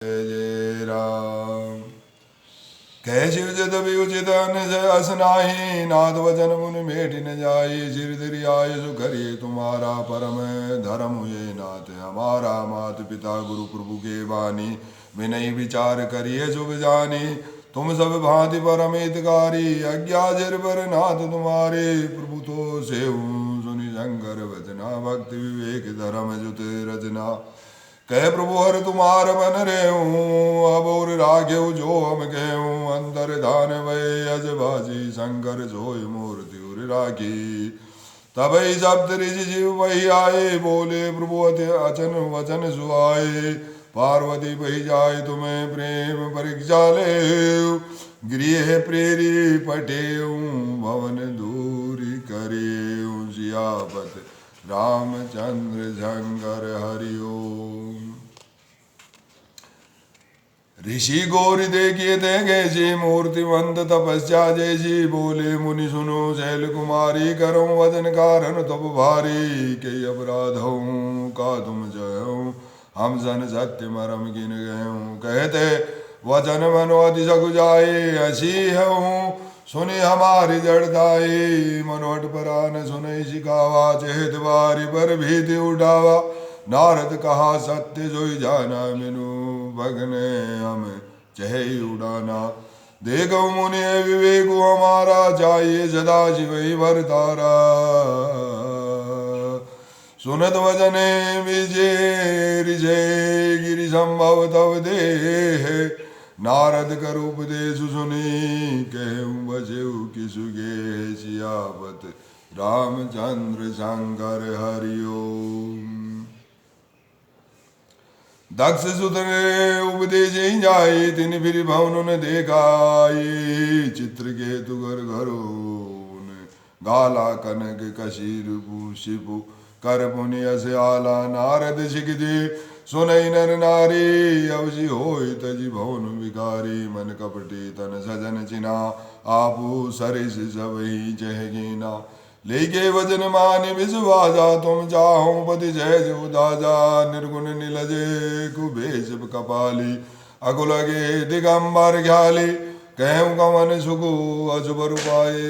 जय जय राम। कह शिव जद भी उचित असनाही, नाथ वचन मुनि मेटि न जाई। सिर धरि आय सु करिए तुम्हारा, परम धर्म हुए नाथ हमारा। मात पिता गुरु प्रभु के बानी, विनय विचार करिए शुभ जानी। तुम सब भांति परम हितकारी, अज्ञा जिर पर नाथ तुम्हारे। प्रभु तो सेऊ सुनि शंकर वचना, भक्ति विवेक धर्म जुत रचना। कह प्रभु हर तुम्हार मन रेहूं, अब और राघेऊ जो हम कहूँ। अंतर धान भय अजबाजी, शंकर सोय मूर्ति उर राखी। तबई सप्त ऋषि शिव वही आए, बोले प्रभु अचन वचन सुआए। पार्वती बही जाय तुम्हें प्रेम परीक्षा ले, गृह प्रेरी पटेऊ भवन दूरी करेऊ। सियापत रामचंद्र शंकर हरिओम। ऋषि गौरी देखिए देखे जी, मूर्तिवंत तपस्या जैसी। बोले मुनि सुनो शैल कुमारी, करो वचन कारण तप भारी। कई अपराध हूँ का तुम जय, हम सन सत्य मरम किन गए। कहते वचन मनो अति सगु जाए, हसी हूँ सुनि हमारी जड़दाई। मनोहट परान सुनई सिखावा, चेत बारी पर भीति उठावा। नारद कहा सत्य जोई जाना, मिनु भगने हम चहे उड़ाना। देखो मुनि विवेक हमारा, चाहिए सदा शिव भरतारा। सुनत वचने विजय ऋषय, गिरि संभव तव देह। नारद कर उपदेश सुनी, कहूँ बसेऊ किसुगे। सियापत रामचंद्र शंकर हरिओम। दक्ष सुत ने उपदेश जाई, तिन फिर भवन ने देखाई। चित्र के तुगर घरो गाला, कनक कशीर शिपु कर पुनि अस आला। नारद शिख दे सुनई नर नारी, अवसि होय तजि भवन विकारी। मन कपटी तन सजन चिना, आपू सरिस सब ही चहगीना। लेके वचन मानि विश्वासा, तुम चाहो पति सहज उदाजा। निर्गुण निलजे कुबेश कपाली, अकुल गे दिगंबर ख्याली। कहूँ कवन सुखु अशुभ रूपाए,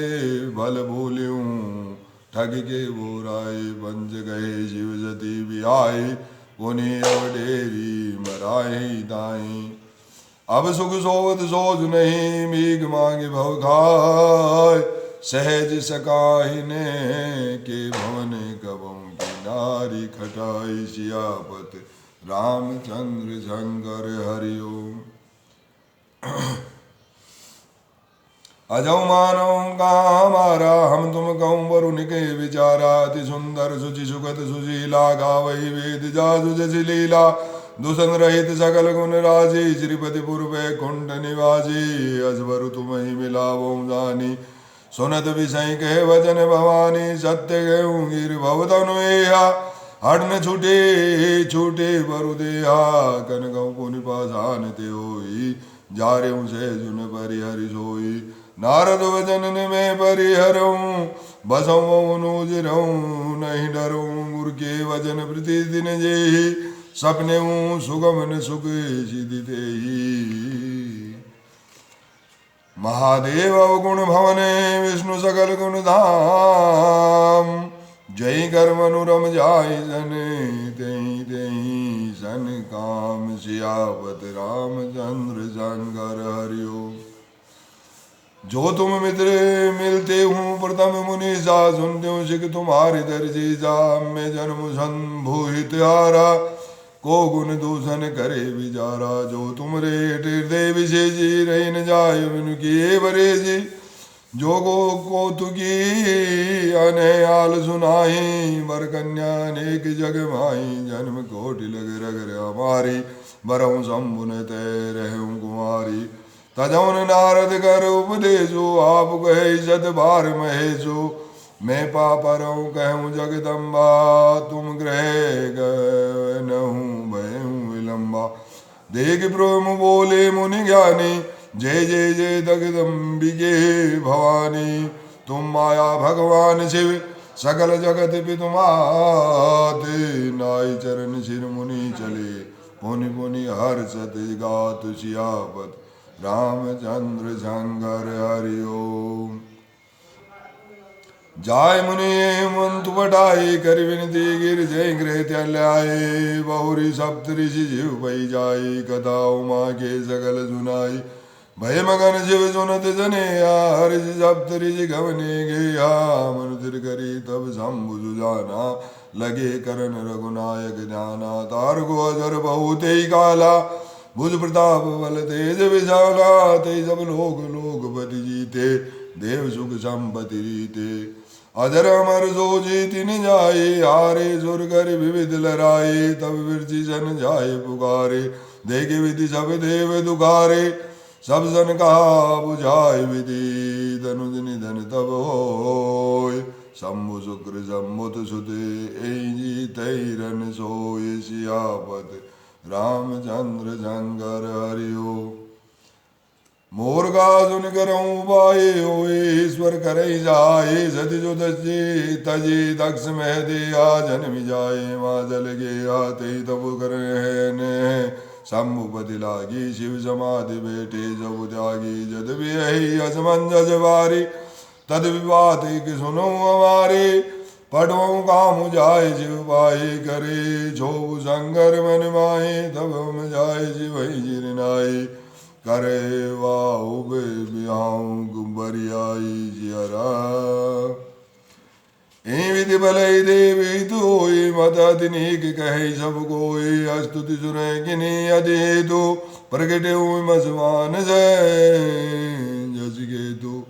भल भूल्यूँ ठग के बोराए। पंच गए शिव सती बिहाई, पुनि अवडेरी मराही दाई। अब सुख सोवत सोच नहीं, भीख मांगे भव खाय। सहज सकाहिने के भवन, कबों की नारी खटाई। सियापत रामचंद्र शंकर हरिओम। अजौ मानव का हमारा, हम तुम कहूँ वरुण के विचारा। अति सुंदर सुचि सुगत सुशीला, गावई वेद जासु जसि लीला। दूषण रहित सकल गुण राशि, श्रीपति पूर्व कुंड निवासी। अजबर तुम ही मिलावो जानी, सुनत विषय कहे वचन भवानी। सत्य गहूँ गिर भवतनुया, हट न छूटे छूटे बरु देहा। कनकऊ पुनि पाषाण ते होई, जारेऊ से जुन परिहरि सोई। नारद वचन में परिहरऊँ, बसऊँ अनुज रहूँ नहीं डरूँ। गुरु के वचन प्रतिदिन जेहि, सपने सुगम न सुख सिद्धि तेहि। महादेव अवगुण भवने, विष्णु सकल गुण धाम। जय कर मनुरम जाय जने, तेहि तेहि सन काम। सियापत रामचंद्र शंकर हरिओम। जो तुम मित्र मिलते हूँ, प्रथम मुनि सा सुनते हूँ। सिख तुम्हारी दर्जी जा, मैं जन्म संभूहित हारा। को गुण दूषण करे विचारा, जो तुमरे हृदय विशेषी। रही न जाय बिनु किए बरे जी, जो को तुकी अनयाल सुनाही। वर कन्या अनेक जग माही, जन्म कोटि लग रगर हमारी। बरहु शंभुन तय रहूं कुमारी। तजौन नारद कर उपदेशो, आप कहे सत बार महेशो। मैं पापरऊँ कहूँ जगदम्बा, तुम ग्रह गहूँ भयऊँ विलम्बा। देख ब्रह्म बोले मुनि ज्ञानी, जय जय जय जगदम्बिके भवानी। तुम माया भगवान शिव, सकल जगत पितुमाते। नाई चरण शिर मुनि चले, पुनि पुनि हर्षत गात सियापत रामचंद्र शंकर हरि ओम। जाय मुनि मंत बटाई कर विनती गिर जय गृह त्याल्याए बहुरी सप्त ऋषि जीव पै जाई कथा उमा के सकल सुनाई भय मगन शिव सुनत जने हरि सप्त ऋषि गवने गया मनुतिर करी तब शंभु सुजाना लगे करन रघुनायक ध्याना तार को अजर बहुत ही काला भुज प्रताप बल तेज विशाला ते सब लोग लोकपति जीते देव सुख संपत्ति रीते अजर अमर सो जीति न जाए हारे सुर कर विविध लराए तब विरचि सन जाए पुकारे देखे विधि सब देव दुखारे सब सन कहा बुझाए विधि धनुज निधन तब होय शंभु शुक्र सम्मुत सुते जीतरन सोय सियापत रामचंद्र शंकर हरि ओम। मोर का सुन करऊँ पाए होए ईश्वर करे जाए सति जो दजे तजे दक्ष मह दे आ जन्म जाए माँ जल गे आते तब कर शंभुपति लागी शिव समाधि बैठे जब त्यागी जद भी असमंजस बारी तद विवाद कि सुनो हमारे पढ़ो काम जाए शिव पाए करे छोबु संगर मन माए तब हम जाए शिव जिरनाए करे वाहु बे बिहाऊं गुबरियाई जियरा विधि भलई देवी तोय मत अतिनीक कहे सब कोई अस्तुति सुने किनी अधेतु प्रगटे मसवान से जस केतु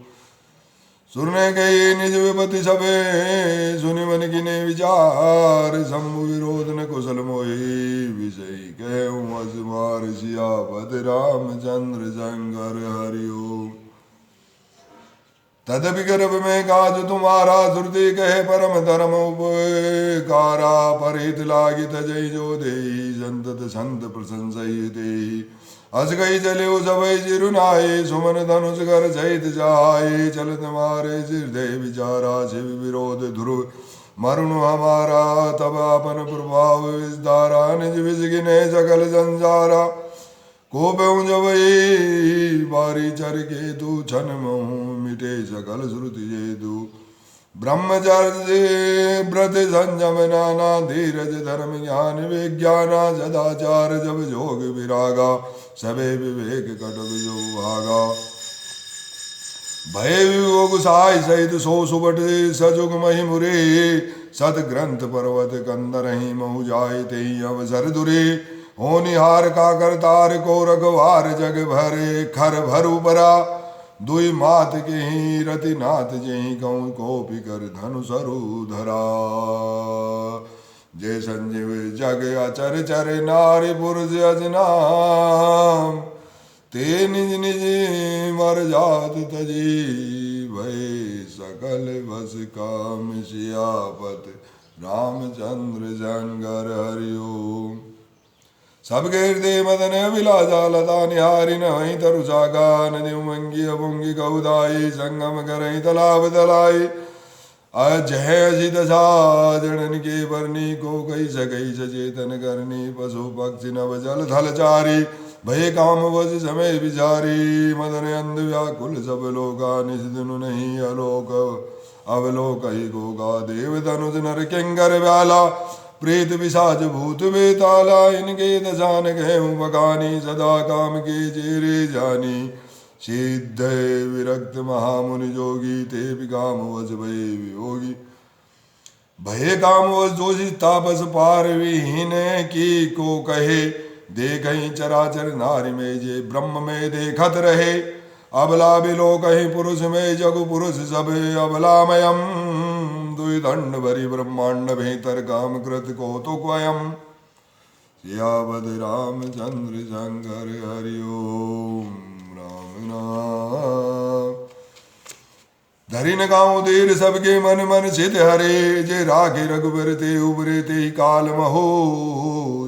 सुरने गए निज विपति सबे सुनि मन किने विचार शंभु विरोध न कुशल मोहि विषय कहूँ असमार सियापत रामचंद्र शंकर हरि ओम। तदपि गर्भ में काज तुम्हारा श्रुति कहे परम धर्म उपकारा परित लागित जय जो दे संतत संत प्रशंसई दे अस गई चले सबई चिरुनाए सुमन धनुष कर सहित जाए चलत मारे हृदय विचारा शिव विरोध ध्रुव मरुण हमारा तब अपन प्रभाव विस्तारा निज विजगिने सकल संसारा को जबई बारी चर के तू छन महू मिटे सकल श्रुति जेतु ब्रह्मचर्य व्रत संयम नाना धीरज धर्म ज्ञान विज्ञाना सदाचार जब जोग विरागा सबे विवेक कटक जो भागा भय वियोग साय सहित सो सुबट सजुग मही मुरे सत ग्रंथ पर्वत कंदर ही महु जाय ते अवसर दुरे होनिहार का करतार को रघवार जग भरे खर भरु परा दुई मात के ही रति नाथ जही कहूँ को पिकर धनु सरु धरा जय संजीव जग अचर चर नारी पुरुष अजनाम ते निज निज मर जात तजी भय सकल बस काम सियापत रामचंद्र शंकर हरि ओम। सबके हृदय मदन विलासा लता निहारी नही तरुषा गान उमंगी अभुंगी कौदाई संगम करई तलाब तलाई अजय अजित जनन के बरनी को कई सकई सचेतन करनी पशु पक्षी नव जल थल चारी भय काम वज समय विचारी मदन अंध व्याकुल सब लोका निज दिनु नहीं अलोक अवलोक ही गोगा देव धनुष नर किंकर व्याला प्रेत विसाज भूत बेताला इनके दशान गहूँ बगानी सदा काम के चेरे जानी सिद्ध विरक्त महामुनि जोगी ते भी काम वश भय वियोगी भय काम वश जोशी तापस पार विहीन की को कहे देखहीं चराचर नारी में जे ब्रह्म में देखत रहे अबला बिलो कहीं पुरुष में जगु पुरुष सब अबलामयम दंड भरी ब्रह्मांड भीतर काम कृत को तो क्वयम सियावद रामचंद्र शंकर हरि ओम। राम नाम धरी न गाँव देर सबके मन मन सिद्ध हरे जे राखे रघुबर ते उबरे ते काल महो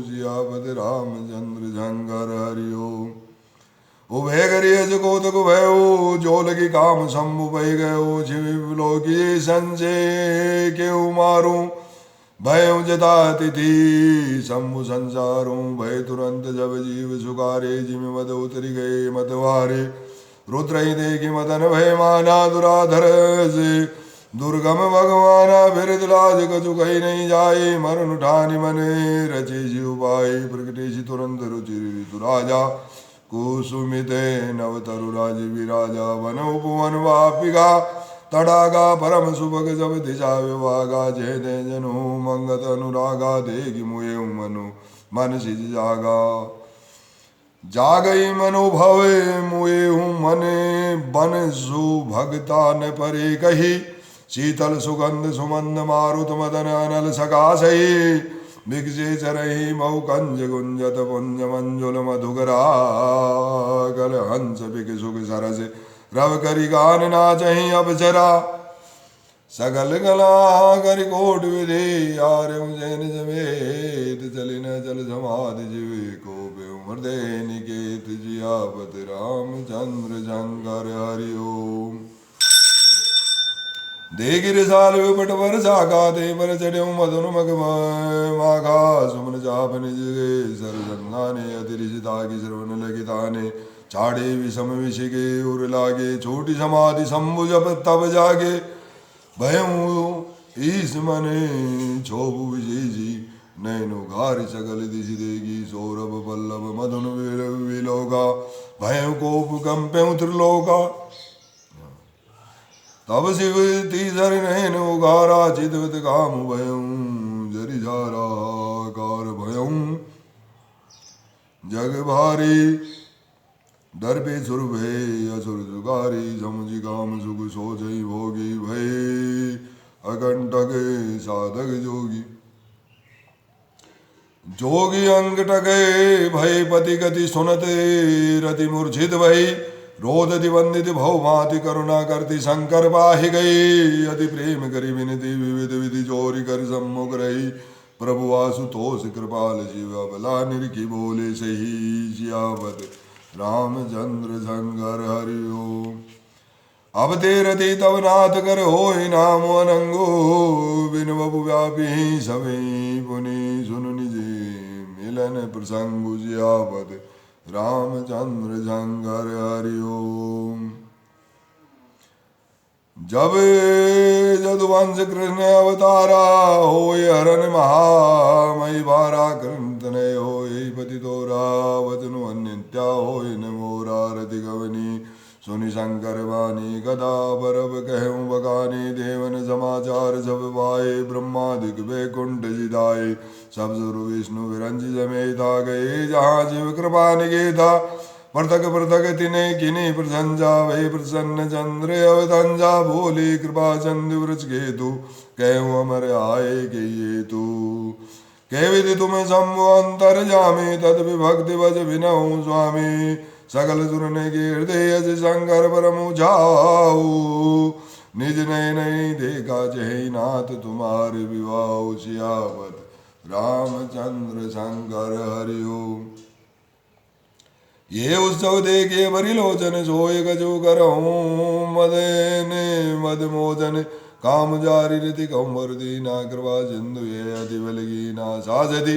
सियावद रामचंद्र शंकर हरि ओम। उभय करिय जगोतक भयो जो लगी काम शंभु बह गयो शिव लोकी संजय के मारू भय जता तिथि शंभु संसारों भय तुरंत जब जीव सुखारे जिम मद उतरी गए मतवारे रुद्र ही देखी मदन भय माना दुराधर से दुर्गम भगवाना बिरद लाज कछु कही नहीं जाए मरण उठानी मने रचे जीव पाई प्रकटेशी तुरंत रुचि ऋतु राजा कुसुमिते नव तरु राज विराजा वन उपवन वापिका तड़ागा परम सुभग जब दिशा विभागा जय दे जनु मंगत अनुरागा देगी मुए मनु मन सिज जागा जागई मनोभवे मुए मने बन सु भगता न परे कही शीतल सुगंध सुमंद मारुत मदन अनल सकाशई विकसे चरही मऊ कंज गुंजत पुंज मंजुल मधुकरा गल हंस बिक सुख सरस रव करी गान नाचही अबचरा सगल गला करि कोट विधि आर्य जैन जमेत चली न चल समाधि जीवे को हृदय निकेत जियापत रामचंद्र शंकर हरि ओम देगिर साल विपट वर साका दे वर चढ़्यो मधुन मग माघा सुमन चाप निज सर संगाने अतिरिचिता की श्रवण लगिताने छाड़े विषम विशिगे उर लागे छोटी समाधि शंभु जप तब जागे भयऊ ईस मने छोभु विजय जी नैनो घारि सकल दिशि देगी सौरभ पल्लभ मधुन विलोका भय कोप कंप्यऊ त्रिलोका तब शिव तीसर नैन उगारा चितवत काम भयऊ जरि झारा कार भयऊ जग भारी दर्पे सुर भय असुर जुगारी समुझि काम सुख सोचई भोगी भय अकंटक साधक जोगी जोगी अंग टके भय पति गति सुनते रति मूर्छित भई रोदति वंदित भव भाति करुणा करती शंकर बाहि गई अति प्रेम करी विनती विविध विधि चोरी कर सम्मुख रही प्रभु आशुतोष कृपाल जीव बला निरखी बोले सही जियावत रामचंद्र शंकर हरि ओम अब तेरति तब नाथ कर होई नाम अनंगो बिन बबु व्यापी सभी पुनि सुन निजे मिलन प्रसंग जियावत रामचंद्र शंकर हरि ओम जब जदुवंश कृष्ण अवतारा होय हरन महामय भारा कृतन होय पति तोरा वचनु अन्यत्या होय न मोरा रति गवनी सुनि शंकर वाणी गदा बरब कहूँ बगानी देवन समाचार सब पाए ब्रह्मादिक वैकुंठ जिदाए सब सुरु विष्णु विरंजी समेता गए जहाँ जीव कृपा निकेता पृथक पृथक तिने किने प्रसंजा वे प्रसन्न चंद्र अवतंजा भोले कृपा चंद वृक्ष केतु कहूँ अमर आए के ये तू कह विधि तुम्हें शंभु अंतर जामे तद विभक्ति भज विनऊ स्वामी सकल सुर ने के हृदय से शंकर परम जाऊ निज नय नहीं देखा जय नाथ तुम्हारे विवाह सियावत रामचंद्र शंकर हरि ओम ये उत्सव देखे बरिलोचन सोय गजो करहूँ मदन मद मोदन काम जारी रीति कंवर दीना कृपा सिंधु ये अति बलगी ना साजति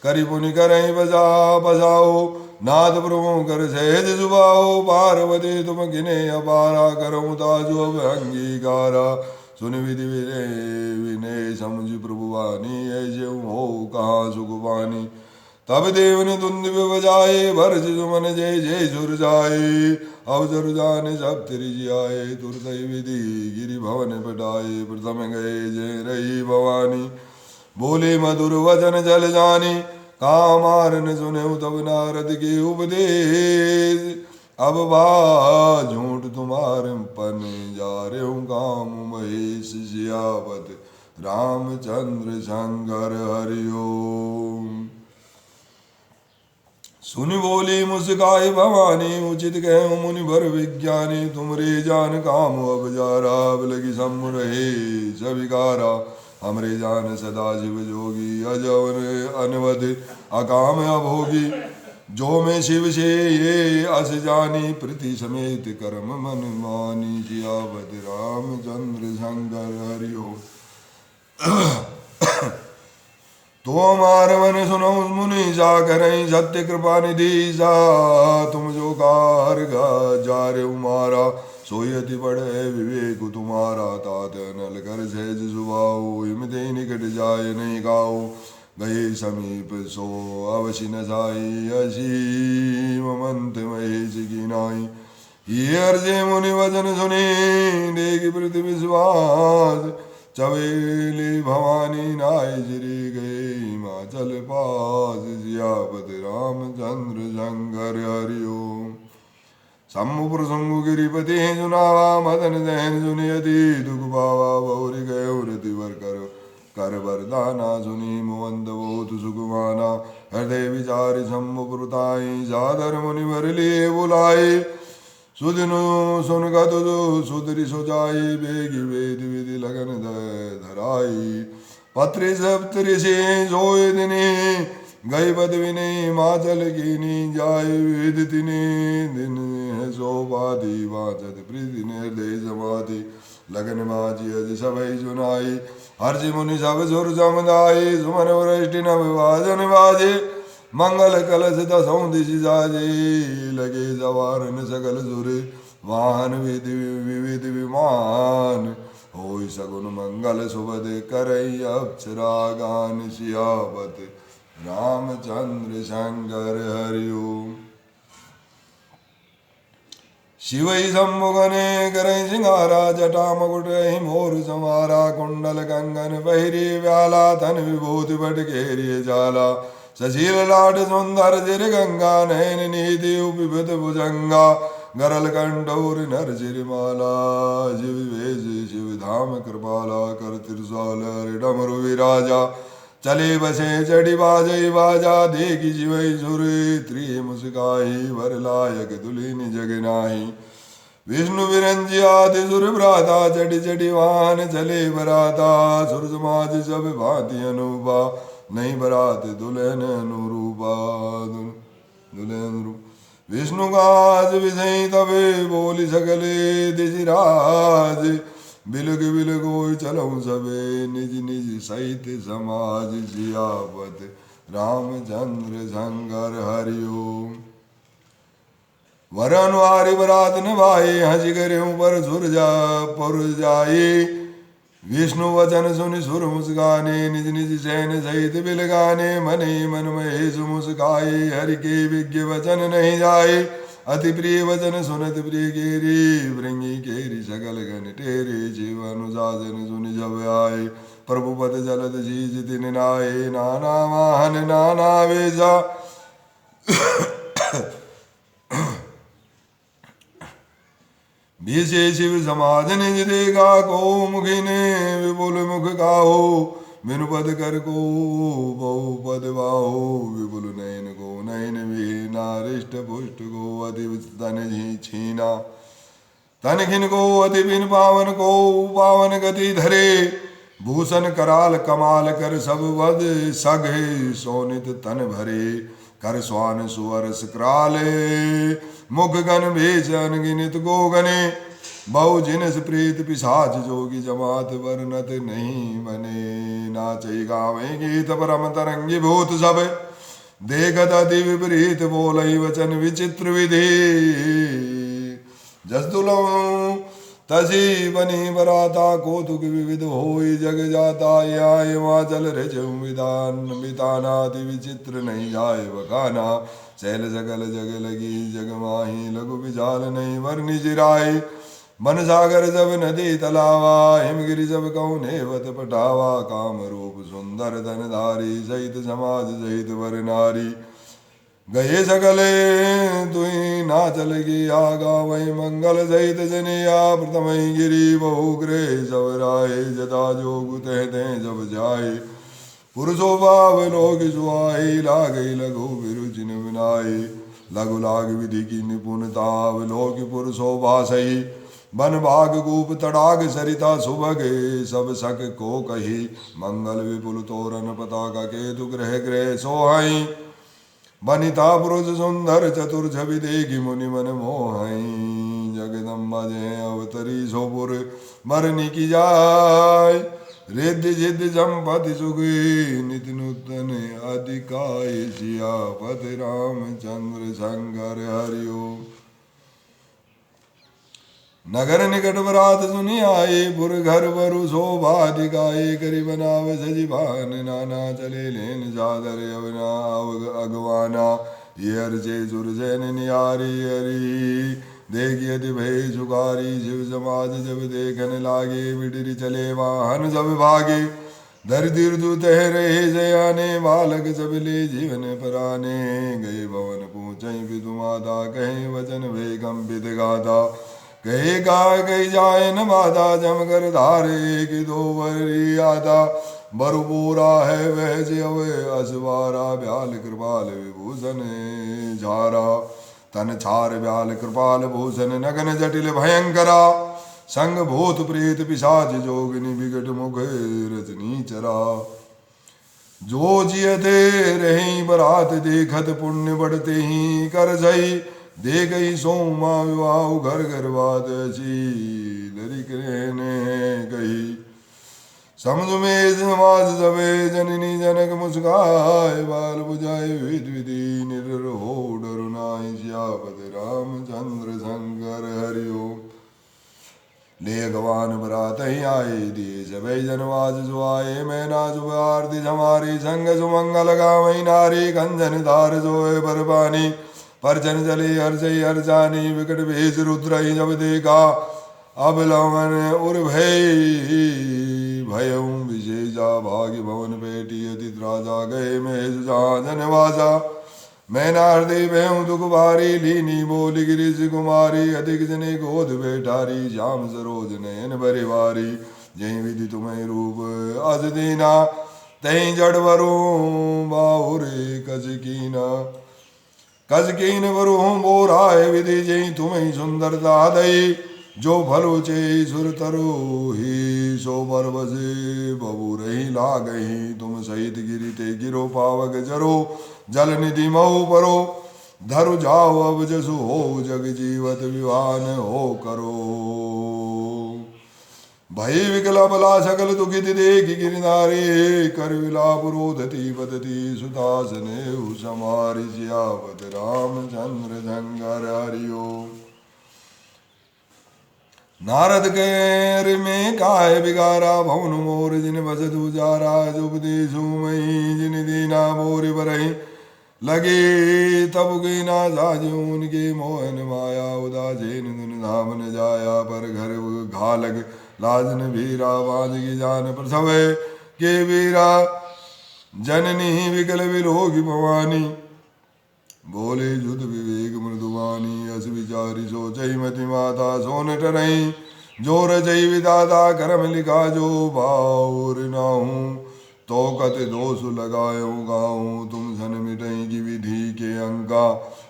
करि पुनि करई बजा बजाओ नाथ प्रभु कर सहज सुबाओ पार्वती तुम गिने अपारा करऊँ ताजु अब अंगीकारा सुन विधि विनय विनय समझ प्रभु वाणी ऐसे हो कहाँ सुखवानी तब देव ने धुंध बजाए भर सुमन जय जय सुर जाए अवसर जाने सब तिरिज आए तुरत विधि गिरि भवन पटाए प्रथम गए जय रही भवानी बोले मधुर वचन जल जानी कामारन सुने तब नारद के उपदेश अब बा झूठ तुम्हारे पन जा रे हूँ काम महेश जियावत रामचंद्र शंकर हरि ओम सुनि बोली मुस्काई भवानी उचित कह मुनि भर विज्ञानी तुमरे जान काम अब जारा अब लगी सम रहे सविकारा हमरे जान सदा शिव जोगी अजवर अनवध अकाम अभोगी जो मैं शिव से ये अस जानी प्रीति समेत कर्म मन मानी जियावत रामचंद्र शंकर हरि ओम तो हमार मन सुनो मुनि जा करई सत्य कृपा निधि जा तुम जो कार जा रे उमारा सोयति पड़े विवेक तुम्हारा तात नल कर सहज सुभाओ हिम दे निकट जाय नहीं गाओ गए समीप सो अवशि न साई असीम मंत महेश की नाई ये अर्जे मुनि वचन सुने देख पृथ्वी विश्वास चवेली भवानी नाय जिरी गए हिमाचल पास जियापत रामचंद्र शंकर हरिओम सम्मुपुर शंभु गिरिपति सुनावा मदन दहन सुनियति दुख पावा बहुरी गए व्रति वर कर वरदाना सुनी मुवंद बहुत सुखमाना हृदय विचारि शंभुपुरताई सादर मुनि वर लिए बुलाई सुदिनो सुन गदु सुधरी सुजाई बेगी वेद विधि लगन धराई पत्री सप्तरी से सोए दिने गई पद विने माचल कीनी जाय विद तिने दिन सोपाधि वाचत प्रीति निर्दय समाधि लगन माजी अज सभई सुनाई हर्षि मुनि सब सुर समुदाय सुमन वृष्टि न विभाजन बाजे मंगल कलश दसों दिशि जाजे लगे सवारन सकल सुरे वाहन विधि विविध विमान होई सगुन मंगल सुबद करई अप्सरा गान सियावत रामचंद्र शंकर हरिओम शिवई सम्मुगने करई सिंगारा जटा मुकुट मोर समारा कुंडल कंगन पहिरी व्याला धन विभूति बट घेरिए जाला सशील लाड सुंदर जिर गंगा नयन निधि विभुत भुजंगा गरल कंठौर नर जिरमाला शिव वेश शिव धाम कृपाला कर त्रिशूल डमरु विराजा चले बसे चढ़ी बाजई बाजा देखी शिवई सुर त्रि मुस्काई वर लायक दुलिन जग नाही विष्णु विरंजी आदि सुर भ्राता चढ़ी चढ़ी वाहन चले बराता सुर समाज सब भांति अनुपा नहीं बरात दुल्हन अनुरूपा दुल्हन रूप विष्णु काज विषय तबे बोली सकले दिजराज बिलग बिलगोय चलऊं सबे निज निज सहित समाज जियावत रामचंद्र शंकर हरिओम वर अनुहारी बरात निभाए हंसी करे पर सुर जा पुर जाए विष्णु वचन सुनि सुर मुस्काने निज निज सैन सहित बिलगाने मने मन महेश मुस्काए हरि के विज्ञ वचन नहीं जाए अति प्रिय वचन सुनत प्रिय केरी भृंगी केरी सकल गण टेरे जीव अनुशासन सुनि जब आए प्रभु पद जलद जीज दिन नाये नाना वाहन नाना वेशा विशे शिव समाज निज देखा को मुखी ने विपुल मुख गाहो बिनु पद कर को बहु पद बाहो विपुल नयन को नयन वीना रिष्ट पुष्ट को अति तन छीना तन खिन को अति बिन पावन को पावन गति धरे भूषण कराल कमाल कर सब वद सघे सोनित तन भरे कर स्वान सुवर सक्राले मुख गण भेष अनगिनित गोगने बहु जिनस प्रीत पिशाच जोगी जमात वर्णत नहीं बने नाचई गावे गीत परम तरंगी भूत सब देखत अति विपरीत बोलई वचन विचित्र विधि जसदुलो तसी बनी बराता कौतुक विविध होई जग जाता या हिमाचल रजऊ विधान मितानाति विचित्र नहीं जाए बखाना शैल सकल जग लगी जग माही लघु विजाल नहीं वर्णि जिराई मन सागर जब नदी तलावा हिमगिरि जब कहूँ नेवत पटावा काम रूप सुंदर धनधारी सहित समाज सहित वर नारी गए सकले तुई ना चलगी आगा वही मंगल सहित जनिया प्रथम गिरी बहु ग्रह सब राय जदा जोग तहते जब जाए पुरुषो भाव लोग सुहाई लागई लघु विरुचिन विनाई लघु लाग विधि की निपुणता लोक पुरुषो भाषई बन भाग गूप तड़ाग सरिता सुभग सब सक को कही मंगल विपुल तोरण पताका केतु ग्रह ग्रह सोहाई बनिता पुरुष सुंदर चतुर्छवि देखी मुनि मन मोहई जगदम्बा जय अवतरी सोपुर मरनी की जाय रिद्धि सिद्धि संपत्ति सुखी नित्य नूतन अधिकाय सियापति रामचंद्र शंकर हरि ओम। नगर निकट बरात सुनि आए पुर घर वरु शोभा दिखाए करी बनाव सजीवान नाना चले लेन जादर अवना अगवाना ये अर्जे सुरजैन नियारी हरी देख यदि भय जुगारी शिव समाज जब देखन लागे बिडरी चले वाहन सब भागे दरिद्र दूत रहे जयाने बालक सब ले जीवन पराने गए भवन पूछे विदु माता कहे वचन वे कंपित गाथा कहे गाय गई जाए न बाधा जम कर धारे कि दो वरी आधा बरु बोरा है वह जव असवारा ब्याल कृपाल विभूषण झारा तन छार ब्याल कृपाल भूषण नगन जटिल भयंकरा संग भूत प्रेत पिशाच जोगिनी विकट मुख रजनी चरा जो जियते रही बरात देखत पुण्य बढ़ते ही कर सही दे गई सोमा विवाह घर घर बात लरिक रहने गई समझ में समाज सबे जननी जनक मुस्काए बाल बुझाए विध विधि निर हो डरुनाई श्यापत रामचंद्र शंकर हरि ओम। ले अगवान बरात ही आए दिए सबे जनवाज जुआए मैं ना जुब आरती हमारी संग सुमंगल गावई नारी कंजन धार जोए बरबानी परजन चले हर्षई हर्षानी विकट भेष रुद्र जब देखा अब लवन उर भयऊ विशेषा भाग्य भवन बेटी अतिथ राजा गए महेश जहाँ जनवासा मैं नारदे भयऊ दुख भारी लीनी बोली गिरीश कुमारी अधिक जने गोद बैठारी श्याम सरोज नयन बरिवारी जय विधि तुम्हें रूप अज दीना तही जड़ वरो बाहुरे कज कीन वरु बोराय विधि जय तुम्हें सुंदरता दई जो भलो चे सुर तरु ही सो बर बसे बबू रही लागही तुम सहित गिरिते गिरो पावक जरो जल निधि मऊ परो धरु जाओ अब जसु हो जग जीवत विवान हो करो भय विकला बला सकल दुखित देखि गिरिनारे कर विलाप रोधती बदती सुदासने समारि सियावत रामचंद्र शंकर हरि ओम। नारद कैर में काय बिगारा भवन मोर जिन बस दुजारा जुपदेशु मई जिन दीना मोर बरही लगे तब गई ना साजू उनके मोहन माया उदासीन दुन धाम न जाया पर घर घालग लाजन वीरा बाज की जान प्रसव के वीरा जननी विकल विलोकी भवानी बोले जुद विवेक मृदुवानी अस विचारी सोचई मति माता सोन टरई जो रचई विदाता करम लिखा जो बाउर नाहूँ तो कत दोष लगायो गाऊँ तुम सन मिटई की विधि के अंका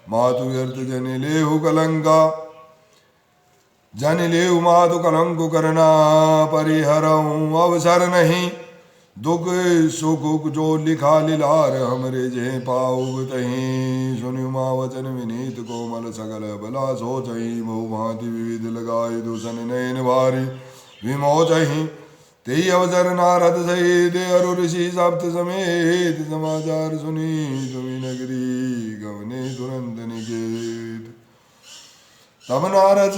मातु व्यर्थ जन लेहु कलंका जन लेहु मातु कलंक करना परिहरऊँ अवसर नहीं दुख सुख जो लिखा लिलार हमरे जे पाऊ तही सुनु मा वचन विनीत कोमल सकल बला सोचही बहु भांति विविध लगाई दूषण नयन भारी विमोचही तेई अवसर नारद सहित अरु ऋषि सप्त समेत समाचार सुनी तुमी नगरी गवने तुरंत निकेत तब नारद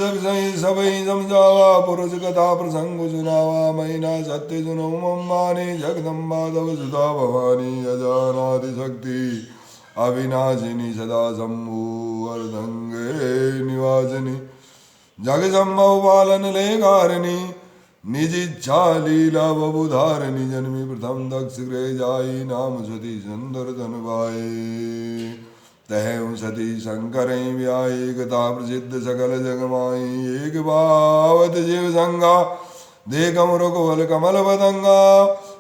सबई समझावा पुरुष कथा प्रसंग सुनावा महीना सत्य सुनो मम्मानी जगदम्बा तव सुधा भवानी अजानादि शक्ति अविनाशिनी सदा शंभु अर्धंगे निवासिनी जग संभव पालन ले कारिणी निज इच्छा लीला बबुधारिणी जन्मी प्रथम दक्ष गृह जाई नाम सती सुंदर तन भाई तह सती शंकर व्याई कथा प्रसिद्ध सकल जगमाई एक बावत जीव संगा देखम रुकवल कमल पतंगा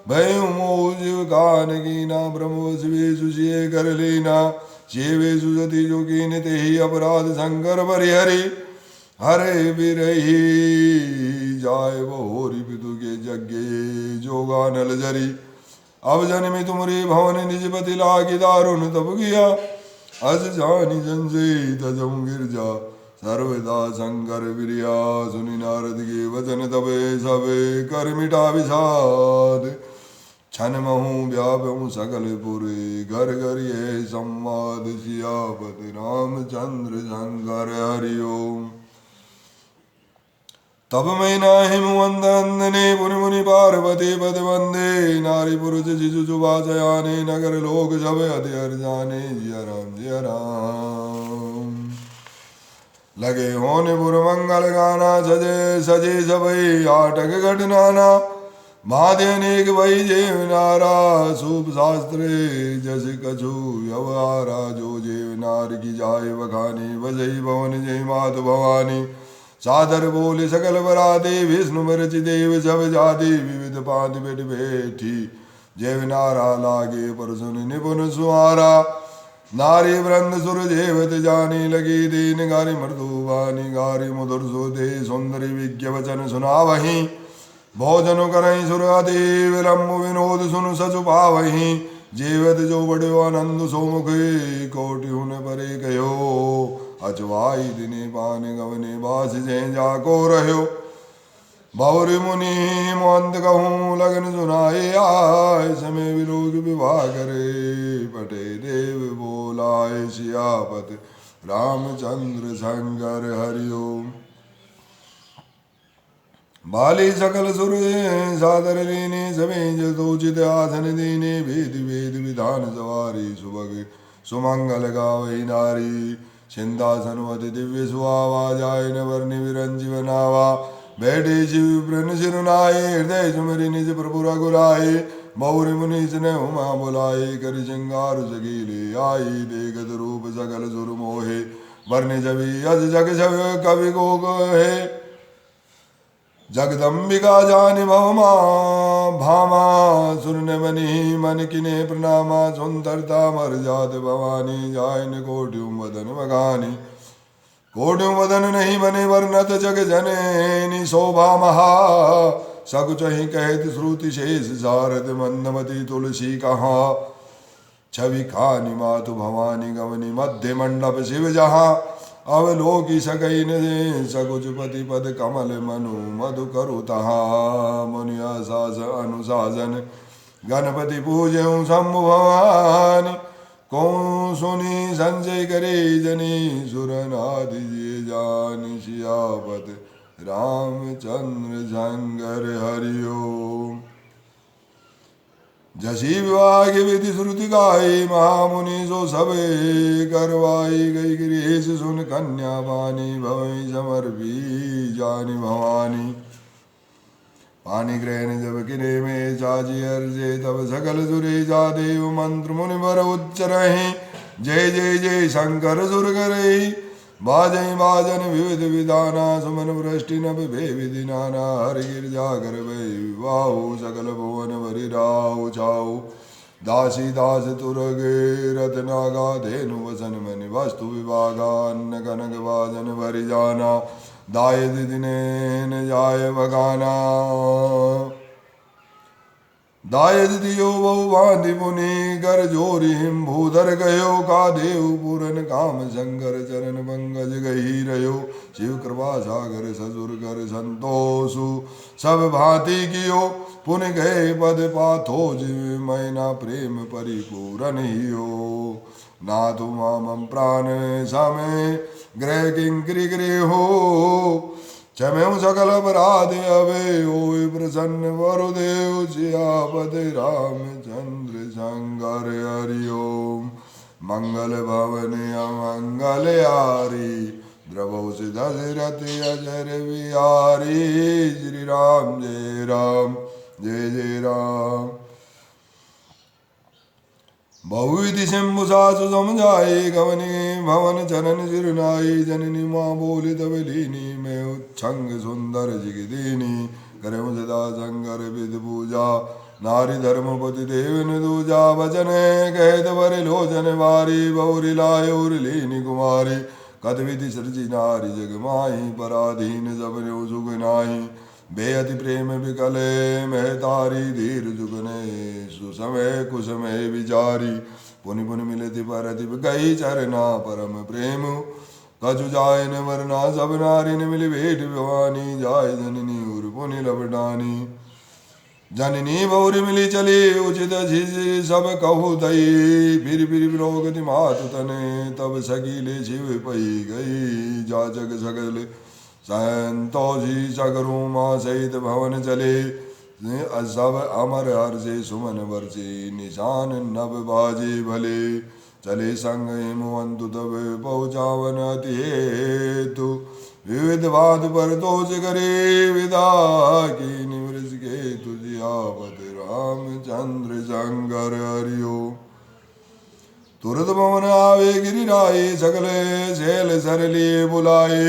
भय मोह जीव कान कीना ब्रह्म शिवेशु शिये कर लीना शिवेशु सती जो कीन ते ही अपराध शंकर परिहरि हरे बिरही जाय बोरी पितु के जगे जोगा नल जरी अब जन्मी तुमरे भवन निजपति लागी दारुण तब किया अस जानी जन से तजम गिरजा सर्वदा शंकर वीर्या सुनि नारद के वचन तबे सबे कर मिटा विषाद छन महु व्यापम सकल पुरे घर घर ये संवाद सियापति रामचंद्र शंकर हरि ओम। तब मैं नाहिम वंदने पुनि मुनि पार्वती पद वंदे नारी पुरुष जिजु जुबाचयाने नगर लोक सब अति हर जाने जिया राम लगे होने पुर मंगल गाना सजे सजे सबई आटक घटनाना माधे अनेक भई जेव नारा सूप शास्त्रे जस कछु व्यवहारा जो जेव नार की जाय बखानी बजई भवन जय मात भवानी सादर बोले सकल बरादे विष्णु मरच देव सब जादे विविध पात बेट बैठी जय नारा लागे परसुन निपुण सुहारा नारी वृंद सुर जेवत जाने लगी दीन गारी मृदुवानी गारी मधुर सुदे सुंदरी विज्ञ वचन सुना वही भोजन करई सुर अति विलम्ब विनोद सुन सचु पावही जीवत जो बड़ो आनंद सोमुखे कोटि हुन परे कहो अचवाई दिने पान गवने बास जय जाको रहो बौरी मुनि मोंत कहूँ लगन सुनाए आय समय विलोक विवाह करे पटे देव बोलाए सियापत रामचंद्र शंकर हरिओम। बाली सकल सुर सादर लीने समे जोचित आसन दीने वेद वेद विधान सवारी सुभग सुमंगल गावई नारी सिंहासनवति दिव्य सुहावा जाय न वर्णि विरंजीवनावा बैठे शिव प्रन सिरुनाए हृदय सुमरि निज प्रभु रघुराए बौरी मुनीस ने उमा बुलाए करि सिंगार सगीले आई देखत रूप सकल सुर मोहे वर्णि जबी अज जग सब कवि को है जगदम्बिका जानि भवमा भामा सुरन मनि मन किने प्रणामा सुंदरता मर जात भवानी जायन कोट्यु वदन बगानी कोट्यु वदन नहीं बने वर्णत जग जने शोभा महा सकुच ही कहत श्रुति शेष सारद मंदमती तुलसी कहा छवि खानी मातु भवानी गवनी मध्य मंडप शिव जहाँ अवलोकी सकई ने सकुचपति पद कमल मनु मधु करु तहा मुनिया सास अनुशासन गणपति पूजऊ शंभु भवानी कौन सुनी संजय करे जनी सुरनादि जे जानी सियापत रामचंद्र शंकर हरिओम। जसी विवाह विधि श्रुति गाई महामुनि सो सबे करवाई गई गिरीश सुन कन्या पानी भवई समर्पी जानी भवानी पानी ग्रहण जब किने में चाची अर्जे तब सकल सुरे जा देव मंत्र मुनि बर उच्चरहि जय जय जय शंकर सुर करई बाजई बाजन विविध विधाना सुमन वृष्टि नभ भे विधि नाना हरि गिरजा कर वाहु सकल भुवन वरि राहु छाऊ दासी दास तुरगे रत्नागा धेनु वसन मनि वस्तु विभागा अन्न कनक वाजन भरि जाना दाय दिने न जाय बगाना दाय दियो बहु बांधि मुनि कर जोरी हिम भूधर गयो का देव पूरन काम शंकर चरण पंकज गही रहो शिव कृपा सागर ससुर कर संतोषु सब भांति कियो पुन गए पद पाथो जीव मैना प्रेम परिपूरन हियो ना तुम मम प्राण समय ग्रह किंकरी गृह हो क्षमें सकल अपराध अवे ओय प्रसन्न वरुदेव सियापत रामचंद्र शंकर हरिओम। मंगल भवन अमंगल हारी द्रवौ दशरथ अजर विहारी श्री राम जय जय राम। बहुविधि शंभु सासु समझाए गवनी भवन चरण सिरनाई जननी माँ बोली तब लीनी में उच्छंग सुंदर जिगदीनी करे सदा शंकर विध पूजा नारी धर्मपति देवन दूजा वचन कहत वर लोचन वारी बहुरी लाय लीनी कुमारी कत विधि सृजी नारी जग माही पराधीन सब सुख नाही बेअति प्रेम विकले महतारी धीर जुगने सुसमय कुसमय विचारी पुनि पुनि मिलति परति गई चरना परम प्रेम कछु जाय न वरना सब नारी न मिली भेट भवानी जाय जननी उर पुनि लपटानी जननी बहुरी मिली चली उचित झिझि सब कहु दई फिर विरोगति मातु तने तब सकीले शिव पई गई जाचक सकल संतोषी सकरु माँ सहित भवन चले सब अमर हर्षे सुमन वर्षे निशान नभ बाजे भले चले संग हिमवंतु तब पहुँचावन अति हेतु विविध बात पर तोष करे विदा की निवृष के तुझियावत रामचंद्र शंकर हरिओ तुरत पवन आवे गिरिराए सकल शैल सरलिए बुलाए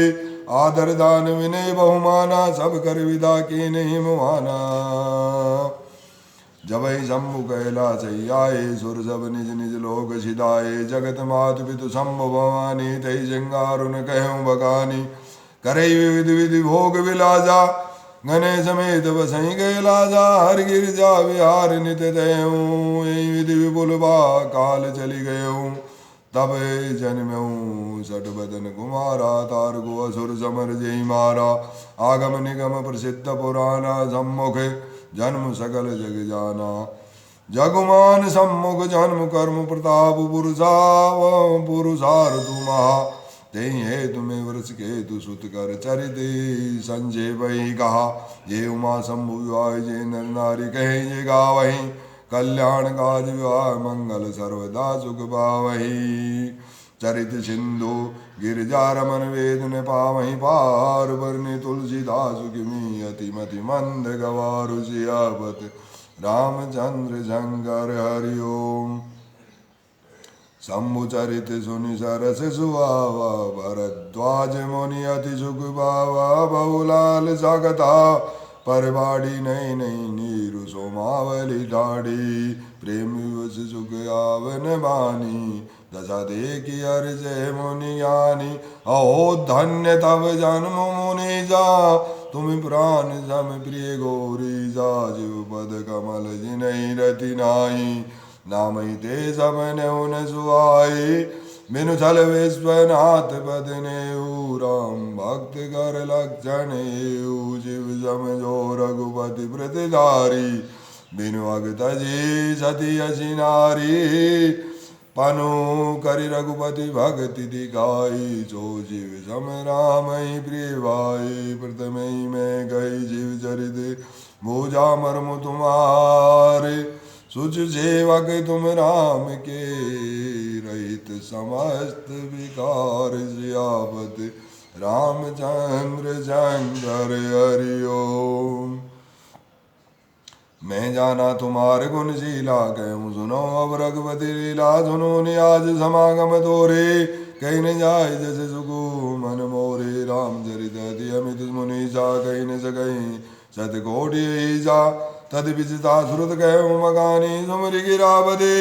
आदर दान विनय बहुमाना सब कर विदा के नहीं मुहाना जब ही शंभु कैलाश आए सुर सब निज निज लोक सिधाए जगत मातु पितु शंभु भवानी तई सिंगारुन कहूँ बकानी करई विविध विधि भोग विलाजा गणे समेत बसई कैलाजा हर गिरजा विहार नित दयऊँ यही विधि विपुल बा काल चली गयऊँ तब जन्मऊँ सठ बदन कुमारा तार को असुर समर जय मारा आगम निगम प्रसिद्ध पुराना सम्मुख जन्म सकल जग जाना जगुमान सम्मुख जन्म कर्म प्रताप पुरुषार्थ महा तेहि हे तुम्हें वर्ष के तु सुत कर चरित संजय वही कहा ये उमा शंभु विवाह जे नर नारी कहे ये गावही कल्याण काज विवाह मंगल सर्वदा सुख पावही चरित सिंधु गिरजा रमन वेद ने पावही पार बरने तुलसीदास किमी अति मति मंद गवारु सियावत रामचंद्र शंकर हरिओम शंभु चरित सुनि सरस सुहावा भरद्वाज मुनि अति सुख पावा बहुलाल सकथा परबाड़ी नई नई नीरु सोमावली ठाड़ी प्रेम विवश सुख आवन बानी दशा देखी हर जय मुनि ज्ञानी अहो धन्य तब जन्म मुनि जा तुम प्राण सम प्रिय गौरी जा जीव पद कमल जिनहि रति नाई नाम ते सब न सुहाई बिनु छल विश्वनाथ पद नेऊ राम भक्त कर लक्षण जीव समझो रघुपति प्रतिधारी बिनु अगत जी सती असी नारी पनु करि रघुपति भक्ति दिखाई जो जीव सम राम प्रिय भाई प्रथम में गई जीव चरित भूजा मर्म तुम्हारे सुच सेवक तुम राम के रहित समस्त विकार सियावत रामचंद्र शंकर हरिओम मैं जाना तुम्हारे गुण शीला कहूँ सुनो अब रघुपति लीला सुनो आज समागम तोरे कहीं न जाए जैसे सुगु मन मोरे रामचरित अति अमित मुनीषा कहीं न सकई सतकोटि ईसा तद विजिता श्रुत कहूँ मगानी सुमरि गिरावदे।